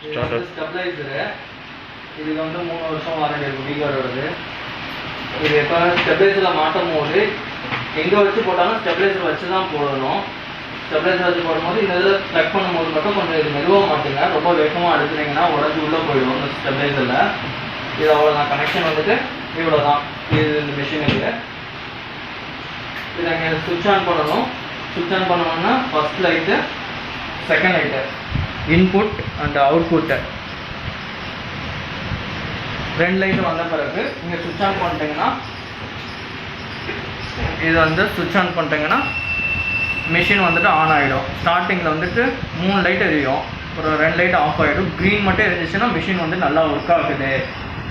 இது வந்து ஸ்டெபிளைசரு. இதுக்கு வந்து 3 வருஷம் வாரண்டி இருக்கும் வீகாரோடது. இது இப்போ ஸ்டெபிளைசரில் மாட்டும் போது எங்கே வச்சு போட்டாலும் ஸ்டெபிளைசர் வச்சு தான் போடணும். ஸ்டெபிளைசர் வச்சு போடும்போது இந்த இதில் ப்ளக் பண்ணும்போது மட்டும் கொஞ்சம் இது மெதுவாக மாட்டுங்க. ரொம்ப வேகமாக அழுத்துனீங்கன்னா உடஞ்சி உள்ளே போயிடும் இந்த ஸ்டெபிளைசரில். இது அவ்வளோதான். கனெக்ஷன் வந்துட்டு இவ்வளோ தான். இது இந்த மிஷினுக்கு இதை நீங்கள் சுவிட்ச் ஆன் பண்ணணும். சுவிட்ச் ஆன் பண்ணணும்னா first light, second light, input and output 2 light வந்த பிறகு நீங்கள் சுவிட்ச் ஆன் பண்ணிட்டீங்கன்னா இது வந்து சுவிட்ச் ஆன் பண்ணிட்டீங்கன்னா மிஷின் வந்துட்டு ஆன் ஆகிடும். ஸ்டார்டிங்கில் வந்துட்டு 3 லைட் எரியும், ஒரு 2 லைட் ஆஃப் ஆகிடும். க்ரீன் மட்டும் எரிஞ்சிச்சுன்னா மிஷின் வந்து நல்லா ஒர்க் ஆகுது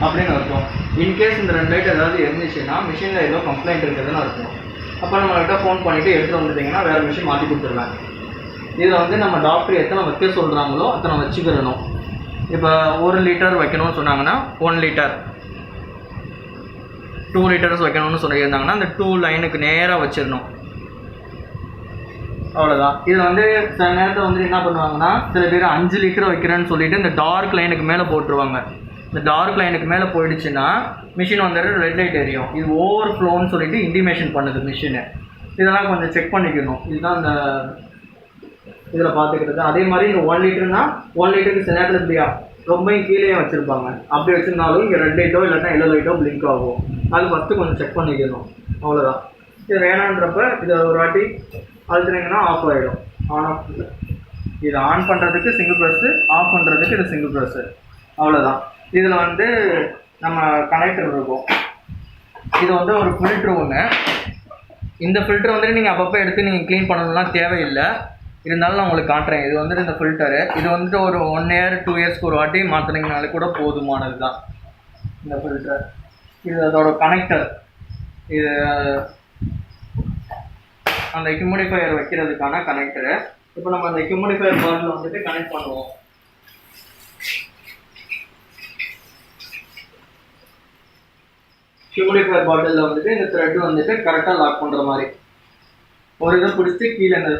அப்படின்னு அர்த்தம். இன்கேஸ் இந்த 2 லைட் ஏதாவது இருந்துச்சுன்னா மிஷினில் ஏதோ கம்ப்ளைண்ட் இருக்குதுன்னு அர்த்தம். அப்போ நம்மள்கிட்ட ஃபோன் பண்ணிவிட்டு எடுத்துகிட்டு வந்துட்டிங்கன்னா வேறு மிஷின் மாற்றி கொடுத்துருவேன். இதில் வந்து நம்ம டாக்டர் எத்தனை வைக்க சொல்கிறாங்களோ அத்தனை வச்சுக்கிறணும். இப்போ 1 லிட்டர் வைக்கணும்னு சொன்னாங்கன்னா 1 லிட்டர், 2 லிட்டர்ஸ் வைக்கணும்னு சொல்லியிருந்தாங்கன்னா அந்த 2 லைனுக்கு நேராக வச்சிடணும். அவ்வளோதான். இதில் வந்து சில நேரத்தில் வந்து என்ன பண்ணுவாங்கன்னா சில பேர் 5 லிட்டர் வைக்கிறேன்னு சொல்லிட்டு இந்த டார்க் லைனுக்கு மேலே போட்டுருவாங்க. இந்த டார்க் லைனுக்கு மேலே போயிடுச்சுன்னா மிஷின் வந்துட்டு ரெட் லைட் எரியும். இது ஓவர் ஃப்ளோன்னு சொல்லிட்டு இன்டிமேஷன் பண்ணுது மிஷினு. இதெல்லாம் கொஞ்சம் செக் பண்ணிக்கணும். இதுதான் இந்த இதில் பார்த்துக்கிறது. அதே மாதிரி இந்த 1 லிட்டர்னா 1 லிட்டருக்கு சில நேரத்தில் இப்படியா ரொம்ப கீழே வச்சுருப்பாங்க. அப்படி வச்சுருந்தாலும் இங்கே ரெட் லைட்டோ இல்லைன்னா எல்லோ லைட்டோ பிளிங்க் ஆகும். அது ஃபஸ்ட்டு கொஞ்சம் செக் பண்ணிக்கணும். அவ்வளோதான். இது வேணான்றப்ப இதை ஒரு வாட்டி அழுத்துனீங்கன்னா ஆஃப் ஆகிடும். On off. இது ஆன் பண்ணுறதுக்கு சிங்கிள் ப்ரெஸ்ஸு, ஆஃப் பண்ணுறதுக்கு இது சிங்கிள் ப்ரெஸ்ஸு. அவ்வளோதான். இதில் வந்து நம்ம கனெக்டர் இருக்கும். இது வந்து ஒரு ஃபில்ட்ரு ஒன்று. இந்த ஃபில்ட்ரு வந்துட்டு நீங்கள் அப்பப்போ எடுத்து நீங்கள் க்ளீன் பண்ணணும்லாம் தேவையில்லை. இருந்தாலும் நான் உங்களுக்கு காட்டுறேன். இது வந்துட்டு இந்த ஃபில்டரு. இது வந்துட்டு ஒரு 1 இயர் 2 இயர்ஸ்க்கு ஒரு வாட்டி மாற்றினீங்கனாலே கூட போதுமானது தான் இந்த ஃபில்டர். இது அதோட கனெக்டர். இது அந்த ஹியூமிடிஃபையர் வைக்கிறதுக்கான கனெக்டரு. இப்போ நம்ம அந்த ஹியூமிடிஃபையர் பாட்டில் வந்துட்டு கனெக்ட் பண்ணுவோம். ஹியூமிடிஃபையர் பாட்டிலில் வந்துட்டு இந்த த்ரெட் வந்துட்டு கரெக்டாக லாக் பண்ணுற மாதிரி ஒரு இதை பிடிச்சி கீழே இந்த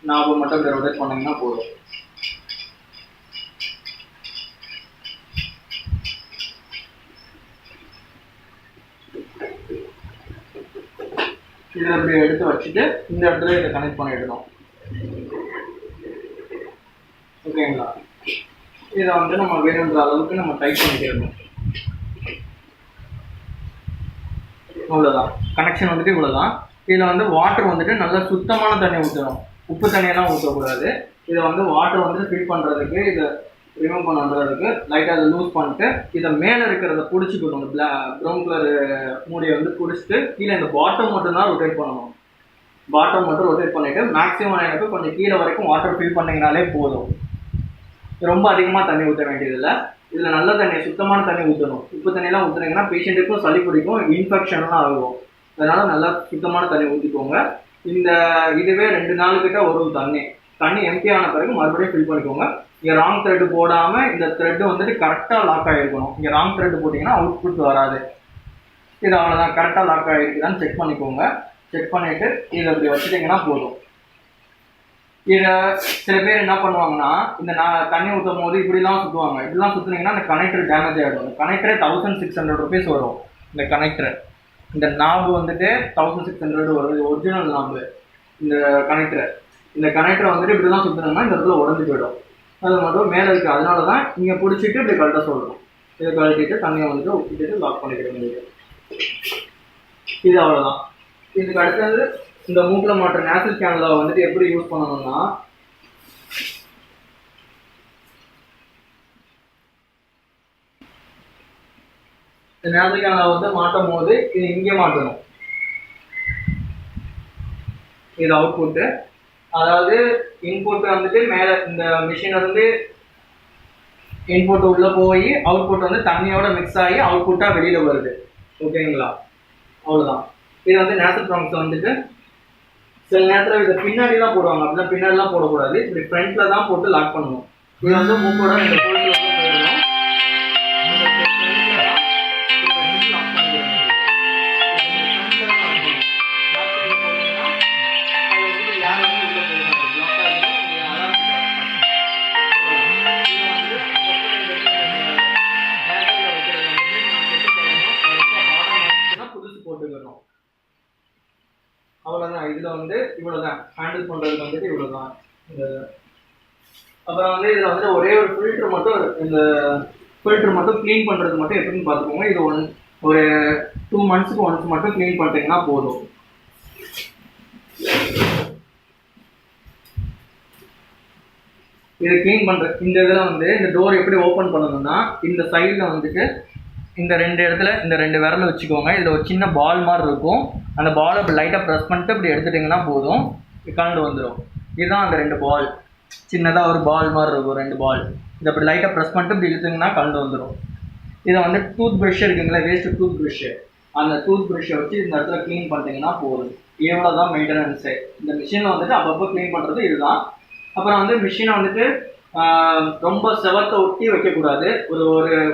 நாபை மட்டும் இப்படி ரொட்டேட் பண்ணிங்கன்னா போதும். இதை இப்படி எடுத்து வச்சுட்டு இந்த இடத்துல இதை கனெக்ட் பண்ணிடணும். ஓகேங்களா? இதை வந்து நம்ம வேணுன்ற அளவுக்கு நம்ம டைட் பண்ணிக்கிறணும். அவ்வளோதான். கனெக்ஷன் வந்துட்டு இவ்வளோதான். இதில் வந்து வாட்டர் வந்துட்டு நல்லா சுத்தமான தண்ணி ஊற்றணும். உப்பு தண்ணியெல்லாம் ஊற்றக்கூடாது. இதை வந்து வாட்டர் வந்துட்டு ஃபில் பண்ணுறதுக்கு, இதை ரிமூவ் பண்ணுறதுக்கு லைட்டாக அதை லூஸ் பண்ணிட்டு இதை மேலே இருக்கிறத பிடிச்சிக்கணும். இந்த ப்ரௌன் கலர் மூடியை வந்து பிடிச்சிட்டு கீழே இந்த பாட்டம் மட்டும்தான் ரொட்டேட் பண்ணணும். பாட்டம் மட்டும் ரொட்டேட் பண்ணிவிட்டு மேக்ஸிமம் எனக்கு கொஞ்சம் கீழே வரைக்கும் வாட்டர் ஃபில் பண்ணிங்கனாலே போதும். ரொம்ப அதிகமாக தண்ணி ஊற்ற வேண்டியதில்லை. இதில் நல்ல தண்ணி, சுத்தமான தண்ணி ஊற்றணும். உப்பு தண்ணியெல்லாம் ஊற்றுனீங்கன்னா பேஷண்ட்டுக்கும் சளி பிடிக்கும், இன்ஃபெக்ஷன்லாம் ஆகும். அதனால் நல்லா சுத்தமான தண்ணி ஊற்றிக்கோங்க. இந்த இதுவே 2 நாளுக்கிட்ட வரும் தண்ணி எம்டி ஆன பிறகு மறுபடியும் ஃபில் பண்ணிக்கோங்க. இங்கே ராங் த்ரெட்டு போடாமல் இந்த த்ரெட்டு வந்துட்டு கரெக்டாக லாக் ஆகிருக்கணும். இங்கே ராங் த்ரெட்டு போட்டிங்கன்னா அவுட்புட் வராது. இது அவ்வளோதான். கரெக்டாக லாக் ஆகிருக்குதான்னு செக் பண்ணிக்கோங்க. செக் பண்ணிவிட்டு இதை இப்படி வச்சுட்டிங்கன்னா போதும். இதை சில பேர் என்ன பண்ணுவாங்கன்னா இந்த தண்ணி ஊற்றும் போது இப்படிலாம் சுற்றுவாங்க. இப்படிலாம் சுற்றுனீங்கன்னா அந்த கனெக்டர் டேமேஜ் ஆகிடும். இந்த கனெக்டரே 1600 rupees வரும். இந்த கனெக்டர், இந்த நாபு வந்துட்டு 1600 வரும். இது ஒரிஜினல் நாபு. இந்த கனெக்டரை வந்துட்டு இப்படி தான் சுற்றினோம்னா இந்த இடத்துல உடஞ்சி போயிடும். அது மட்டும் மேலே இருக்குது. அதனால தான் இங்கே பிடிச்சிட்டு இப்படி கழட்ட சொல்கிறோம். இதை கழட்டிட்டு தண்ணியை வந்துட்டு ஊற்றிட்டு லாக் பண்ணிக்கிற வேண்டியது. இது அவ்வளோதான். இதுக்கு அடுத்தது இந்த மூக்கில் மாட்டுற நேச்சுரல் கேனலா வந்துட்டு எப்படி யூஸ் பண்ணணும்னா, இந்த நேச்சுரல் கேனலா வந்து மாட்டும் போது இது இங்கே மாட்டணும். இது அவுட்புட்டு. அதாவது இன்புட் வந்துட்டு மேலே இந்த மிஷின் வந்து இன்புட் உள்ளே போய் அவுட்புட் வந்து தண்ணியோட மிக்ஸ் ஆகி அவுட்புட்டாக வெளியில் வருது. ஓகேங்களா? அவ்வளோதான். இது வந்து நேச்சுரல் ப்ராம்ஸ் வந்துட்டு சில நேரத்தில் இதை பின்னாடிலாம் போடுவாங்க. அப்படின்னா பின்னாடிலாம் போடக்கூடாது. இப்படி ஃப்ரண்ட்டில் தான் போட்டு லாக் பண்ணணும். இது வந்து மூக்கோட இந்த போயிடணும். இவ்வளவுதான் ஹேண்டில் பண்றதுக்கு வந்துட்டு இவ்வளவுதான். இந்த அப்புறம் வந்து இதுல வந்து ஒரே ஒரு ஃபில்டர் மட்டும், இந்த ஃபில்டர் மட்டும் க்ளீன் பண்றது மட்டும் எப்படின்னு பார்த்துக்கோங்க. இது ஒரு 2 monthsக்கு ஒன்ஸ் மட்டும் க்ளீன் பண்ணிட்டீங்கன்னா போதும். இது க்ளீன் பண்ற இந்த இதில் வந்து இந்த டோர் எப்படி ஓப்பன் பண்ணணும்னா, இந்த சைடில் வந்துட்டு இந்த 2 இடத்துல இந்த 2 விரலை வச்சுக்கோங்க. இதில் ஒரு சின்ன பால் மாதிரி இருக்கும். அந்த பாலை இப்படி லைட்டாக ப்ரெஸ் பண்ணிட்டு இப்படி எடுத்துட்டிங்கன்னா போதும், கலண்டு வந்துடும். இதுதான் அந்த 2 பால், சின்னதாக ஒரு பால் மாதிரி இருக்கும் 2 பால். இதை அப்படி லைட்டாக ப்ரெஸ் பண்ணிட்டு இப்படி இழுத்துங்கன்னா கலண்டு வந்துடும். இதை வந்து டூத் ப்ரஷ் இருக்குங்களா, வேஸ்ட்டு டூத் ப்ரஷ்ஷு, அந்த டூத் ப்ரஷ்ஷை வச்சு இந்த இடத்துல க்ளீன் பண்ணிட்டீங்கன்னா போதும். இவ்வளோ தான் மெயின்டெனன்ஸு. இந்த மிஷினில் வந்துட்டு அப்பப்போ க்ளீன் பண்ணுறது இதுதான். அப்புறம் வந்து மிஷினை வந்துட்டு ரொம்ப செவத்தை ஒட்டி வைக்கக்கூடாது.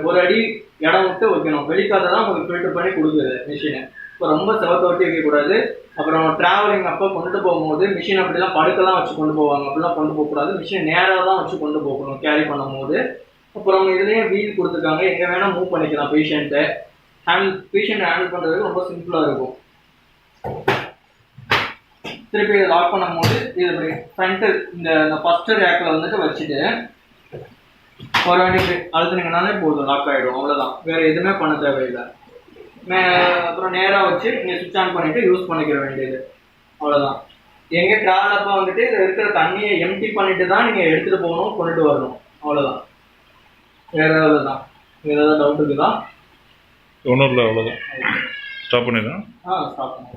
ஒரு அடி இடம் விட்டு வைக்கணும். வெளிக்காத தான் உங்களுக்கு ஃபில்டர் பண்ணி கொடுக்குது மிஷினை. இப்போ ரொம்ப செவத்தை ஒட்டி வைக்கக்கூடாது. அப்புறம் ட்ராவலிங் அப்போ கொண்டு போகும்போது மிஷின் அப்படிலாம் படுக்கலாம் வச்சு கொண்டு போவாங்க, அப்படிலாம் கொண்டு போகக்கூடாது. மிஷின் நேராக தான் வச்சு கொண்டு போகணும் கேரி பண்ணும்போது. அப்புறம் இதுலேயே வீல் கொடுத்துருக்காங்க, எங்கே வேணால் மூவ் பண்ணிக்கலாம். பேஷண்ட்டை ஹேண்டில் பண்ணுறதுக்கு ரொம்ப சிம்பிளாக இருக்கும். திருப்பி இதை லாக் பண்ணும்போது இது இப்படி ஃப்ரண்ட்டு இந்த ஃபஸ்ட்டு ரேக்கில் வந்துட்டு வச்சுட்டு ஒரு வாட்டி அழுத்துனீங்கன்னாலே போதும், லாக் ஆகிடும். அவ்வளோதான், வேறு எதுவுமே பண்ண தேவையில்லை. அப்புறம் நேராக வச்சு நீங்கள் சுவிட்ச் ஆன் பண்ணிவிட்டு யூஸ் பண்ணிக்கிற வேண்டியது, அவ்வளோதான். எங்கே ட்ராவல் அப்போ வந்துட்டு இதில் இருக்கிற தண்ணியை எம்டி பண்ணிட்டு தான் நீங்கள் எடுத்துகிட்டு போகணும், கொண்டுட்டு வரணும், அவ்வளோதான். வேறு ஏதாவது தான், வேறு ஏதாவது டவுட் இருக்குதா? ஒன்றும் இல்லை, அவ்வளோதான். ஸ்டாப் பண்ணிடுறேன். ஸ்டாப் பண்ணுறேன்.